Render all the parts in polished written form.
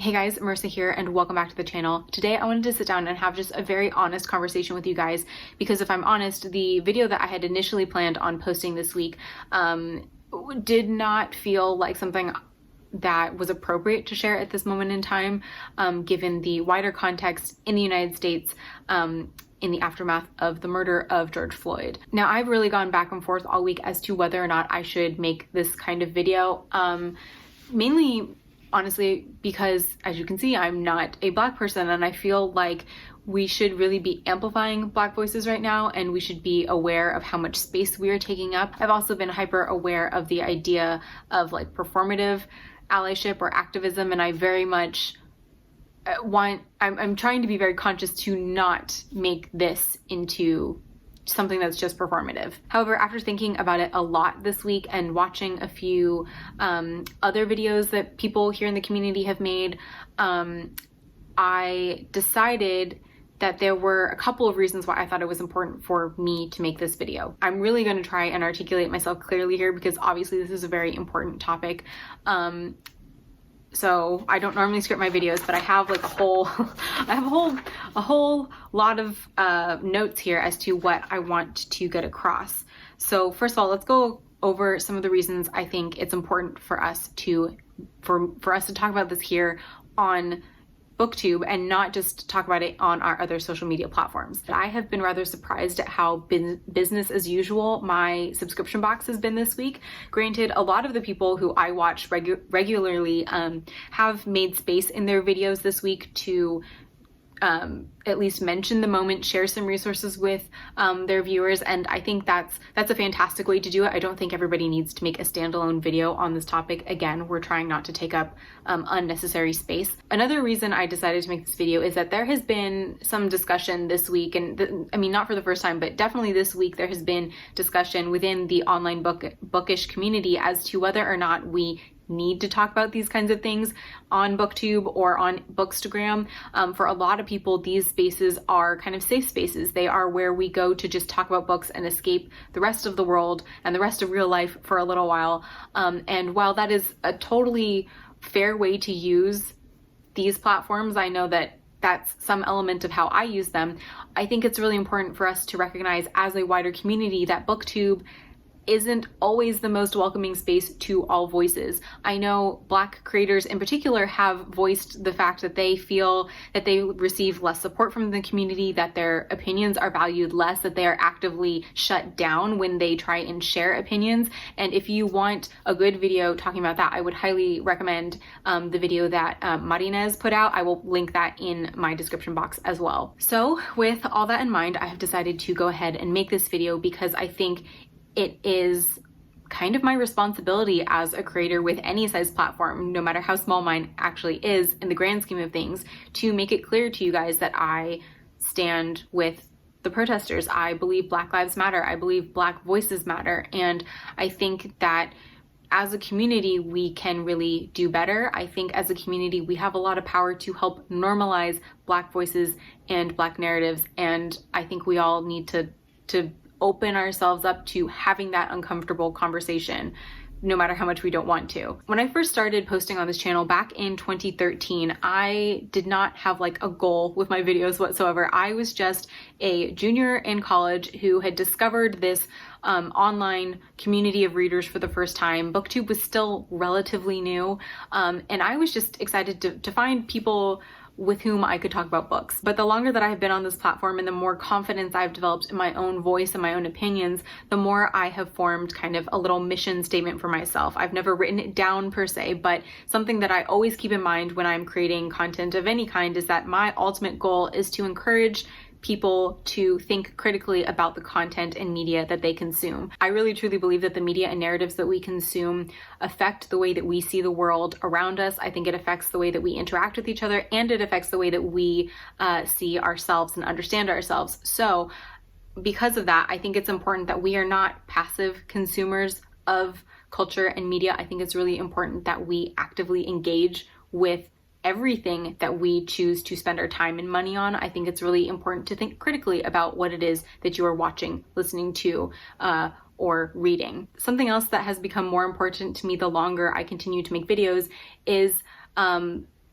Hey guys, Marissa here and welcome back to the channel. Today I wanted to sit down and have just a very honest conversation with you guys because if I'm honest, the video that I had initially planned on posting this week did not feel like something that was appropriate to share at this moment in time, given the wider context in the United States in the aftermath of the murder of George Floyd. Now, I've really gone back and forth all week as to whether or not I should make this kind of video, mainly honestly, because as you can see, I'm not a Black person and I feel like we should really be amplifying Black voices right now and we should be aware of how much space we are taking up. I've also been hyper aware of the idea of like performative allyship or activism, and I very much I'm trying to be very conscious to not make this into something that's just performative. However, after thinking about it a lot this week and watching a few other videos that people here in the community have made, I decided that there were a couple of reasons why I thought it was important for me to make this video. I'm really going to try and articulate myself clearly here because obviously this is a very important topic. So I don't normally script my videos, but I have like a whole lot of notes here as to what I want to get across. So first of all, let's go over some of the reasons I think it's important for us to talk about this here on BookTube and not just talk about it on our other social media platforms. I have been rather surprised at how business as usual my subscription box has been this week. Granted, a lot of the people who I watch regularly have made space in their videos this week to at least mention the moment, share some resources with their viewers, and I think that's a fantastic way to do it. I don't think everybody needs to make a standalone video on this topic. Again, we're trying not to take up unnecessary space. Another reason I decided to make this video is that there has been some discussion this week, and I mean not for the first time, but definitely this week there has been discussion within the online bookish community as to whether or not we need to talk about these kinds of things on BookTube or on Bookstagram. For a lot of people, these spaces are kind of safe spaces. They are where we go to just talk about books and escape the rest of the world and the rest of real life for a little while. And while that is a totally fair way to use these platforms, I know that that's some element of how I use them. I think it's really important for us to recognize as a wider community that BookTube isn't always the most welcoming space to all voices. I know Black creators in particular have voiced the fact that they feel that they receive less support from the community, that their opinions are valued less, that they are actively shut down when they try and share opinions. And if you want a good video talking about that, I would highly recommend the video that Marina's put out. I will link that in my description box as well. So with all that in mind, I have decided to go ahead and make this video because I think it is kind of my responsibility as a creator with any size platform, no matter how small mine actually is in the grand scheme of things, to make it clear to you guys that I stand with the protesters. I believe Black Lives Matter. I believe Black voices matter. And I think that as a community, we can really do better. I think as a community, we have a lot of power to help normalize Black voices and Black narratives. And I think we all need to open ourselves up to having that uncomfortable conversation, no matter how much we don't want to. When I first started posting on this channel back in 2013, I did not have like a goal with my videos whatsoever. I was just a junior in college who had discovered this online community of readers for the first time. BookTube was still relatively new, and I was just excited to find people with whom I could talk about books. But the longer that I've been on this platform and the more confidence I've developed in my own voice and my own opinions, the more I have formed kind of a little mission statement for myself. I've never written it down per se, but something that I always keep in mind when I'm creating content of any kind is that my ultimate goal is to encourage people to think critically about the content and media that they consume. I really truly believe that the media and narratives that we consume affect the way that we see the world around us. I think it affects the way that we interact with each other, and it affects the way that we see ourselves and understand ourselves. So because of that, I think it's important that we are not passive consumers of culture and media. I think it's really important that we actively engage with everything that we choose to spend our time and money on. I think it's really important to think critically about what it is that you are watching, listening to, or reading. Something else that has become more important to me the longer I continue to make videos is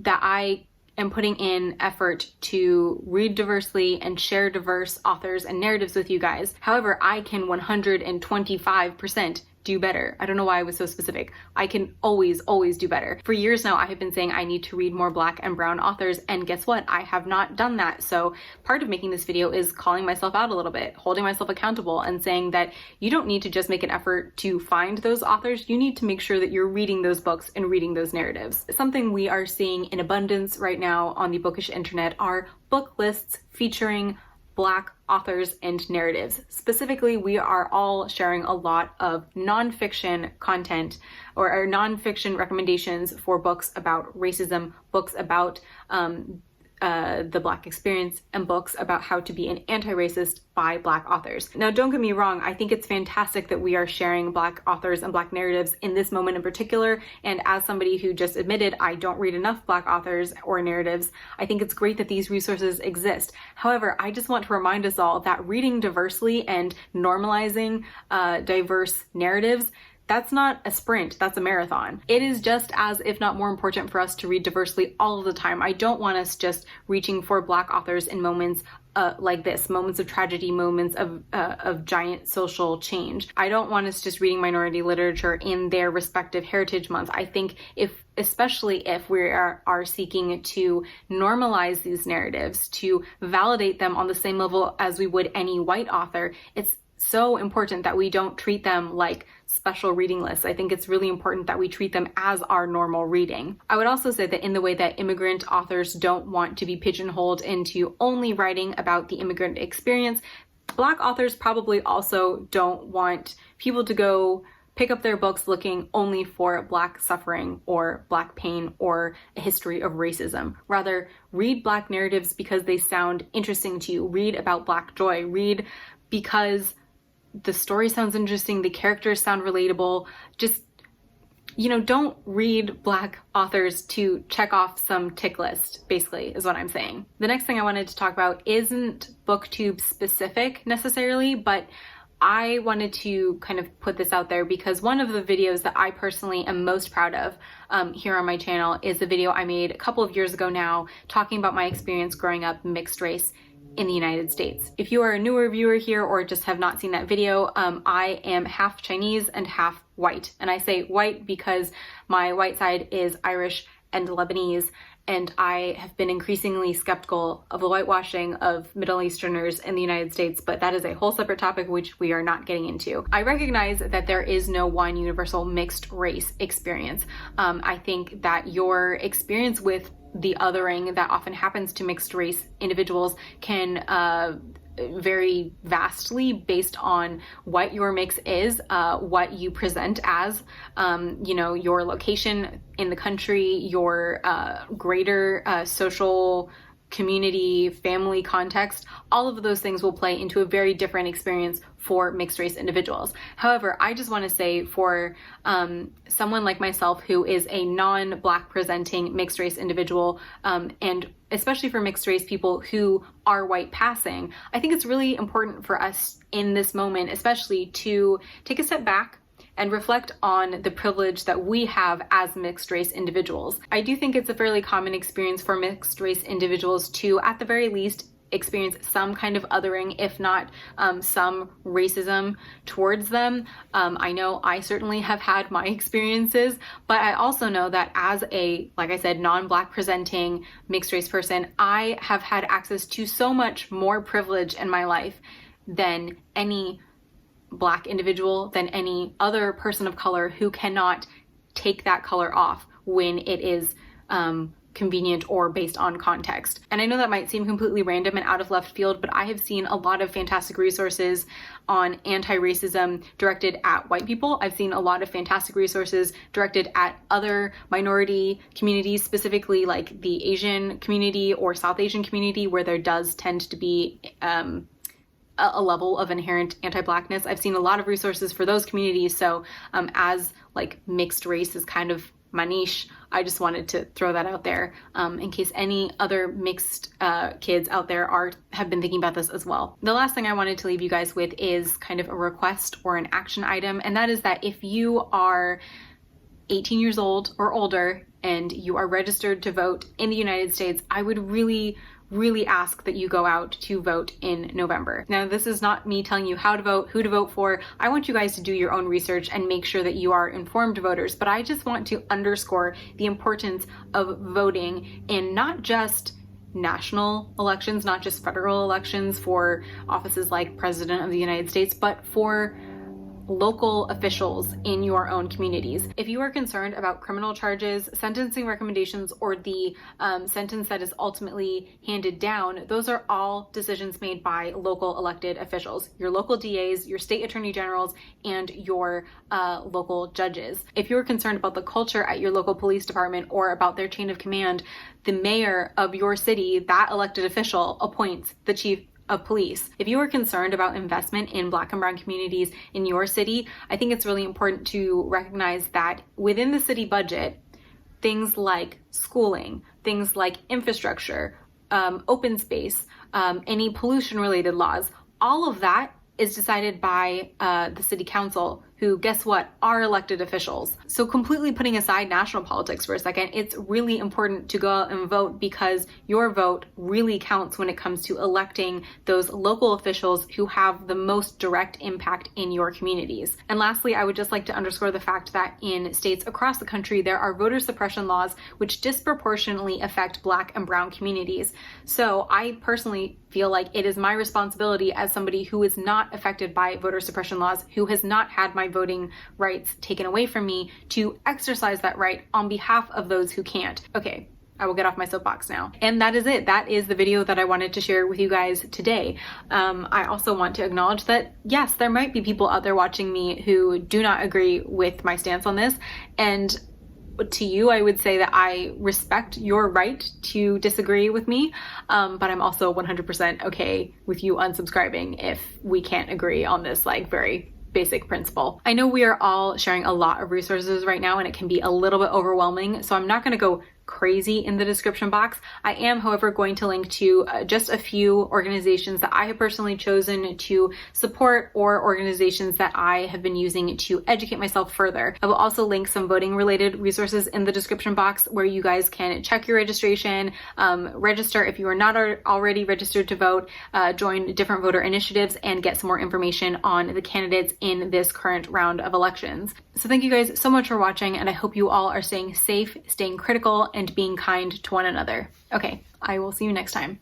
that I am putting in effort to read diversely and share diverse authors and narratives with you guys. However, I can 125% do better. I don't know why I was so specific. I can always do better. For years now, I have been saying I need to read more Black and brown authors, and guess what? I have not done that. So part of making this video is calling myself out a little bit, holding myself accountable, and saying that you don't need to just make an effort to find those authors. You need to make sure that you're reading those books and reading those narratives. Something we are seeing in abundance right now on the bookish internet are book lists featuring Black authors and narratives. Specifically, we are all sharing a lot of nonfiction content or nonfiction recommendations for books about racism, books about the Black experience, and books about how to be an anti-racist by Black authors. Now, don't get me wrong, I think it's fantastic that we are sharing Black authors and Black narratives in this moment in particular, and as somebody who just admitted I don't read enough Black authors or narratives, I think it's great that these resources exist. However, I just want to remind us all that reading diversely and normalizing diverse narratives, that's not a sprint, that's a marathon. It is just as, if not more important, for us to read diversely all of the time. I don't want us just reaching for Black authors in moments like this, moments of tragedy, moments of giant social change. I don't want us just reading minority literature in their respective heritage months. I think especially if we are seeking to normalize these narratives, to validate them on the same level as we would any white author, it's so important that we don't treat them like special reading lists. I think it's really important that we treat them as our normal reading. I would also say that in the way that immigrant authors don't want to be pigeonholed into only writing about the immigrant experience, Black authors probably also don't want people to go pick up their books looking only for Black suffering or Black pain or a history of racism. Rather, read Black narratives because they sound interesting to you. Read about Black joy. Read because the story sounds interesting, the characters sound relatable. Just, don't read Black authors to check off some tick list, basically, is what I'm saying. The next thing I wanted to talk about isn't BookTube specific necessarily, but I wanted to kind of put this out there because one of the videos that I personally am most proud of here on my channel is a video I made a couple of years ago now, talking about my experience growing up mixed race in the United States. If you are a newer viewer here or just have not seen that video, I am half Chinese and half white. And I say white because my white side is Irish and Lebanese, and I have been increasingly skeptical of the whitewashing of Middle Easterners in the United States, but that is a whole separate topic which we are not getting into. I recognize that there is no one universal mixed race experience. I think that your experience with the othering that often happens to mixed race individuals can vary vastly based on what your mix is, what you present as, your location in the country, your greater social community, family context. All of those things will play into a very different experience for mixed race individuals. However, I just want to say for someone like myself who is a non-Black presenting mixed race individual, and especially for mixed race people who are white passing, I think it's really important for us in this moment, especially to take a step back and reflect on the privilege that we have as mixed race individuals. I do think it's a fairly common experience for mixed race individuals to, at the very least, experience some kind of othering, if not some racism towards them. I know I certainly have had my experiences, but I also know that as a, like I said, non-Black presenting mixed race person, I have had access to so much more privilege in my life than any Black individual, than any other person of color who cannot take that color off when it is convenient or based on context. And I know that might seem completely random and out of left field, but I have seen a lot of fantastic resources on anti-racism directed at white people. I've seen a lot of fantastic resources directed at other minority communities, specifically like the Asian community or South Asian community, where there does tend to be a level of inherent anti-Blackness. I've seen a lot of resources for those communities. So as like mixed race is kind of my niche, I just wanted to throw that out there in case any other mixed kids out there have been thinking about this as well. The last thing I wanted to leave you guys with is kind of a request or an action item, and that is that if you are 18 years old or older and you are registered to vote in the United States, I would really ask that you go out to vote in November. Now, this is not me telling you how to vote, who to vote for. I want you guys to do your own research and make sure that you are informed voters, but I just want to underscore the importance of voting in not just national elections, not just federal elections for offices like President of the United States, but for local officials in your own communities. If you are concerned about criminal charges, sentencing recommendations, or the sentence that is ultimately handed down, those are all decisions made by local elected officials, your local DAs, your state attorney generals, and your local judges. If you're concerned about the culture at your local police department or about their chain of command, the mayor of your city, that elected official, appoints the chief of police. If you are concerned about investment in Black and Brown communities in your city, I think it's really important to recognize that within the city budget, things like schooling, things like infrastructure, open space, any pollution related laws, all of that is decided by the city council, who, guess what, are elected officials. So completely putting aside national politics for a second, it's really important to go out and vote, because your vote really counts when it comes to electing those local officials who have the most direct impact in your communities. And lastly, I would just like to underscore the fact that in states across the country, there are voter suppression laws which disproportionately affect Black and Brown communities. So I personally feel like it is my responsibility as somebody who is not affected by voter suppression laws, who has not had my voting rights taken away from me, to exercise that right on behalf of those who can't. Okay, I will get off my soapbox now. And that is it. That is the video that I wanted to share with you guys today. I also want to acknowledge that, yes, there might be people out there watching me who do not agree with my stance on this. And to you, I would say that I respect your right to disagree with me, but I'm also 100% okay with you unsubscribing if we can't agree on this very basic principle. I know we are all sharing a lot of resources right now and it can be a little bit overwhelming, so I'm not going to go crazy in the description box. I am, however, going to link to just a few organizations that I have personally chosen to support, or organizations that I have been using to educate myself further. I will also link some voting related resources in the description box where you guys can check your registration, register if you are not already registered to vote, join different voter initiatives, and get some more information on the candidates in this current round of elections. So thank you guys so much for watching, and I hope you all are staying safe, staying critical, and being kind to one another. Okay, I will see you next time.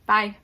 Bye.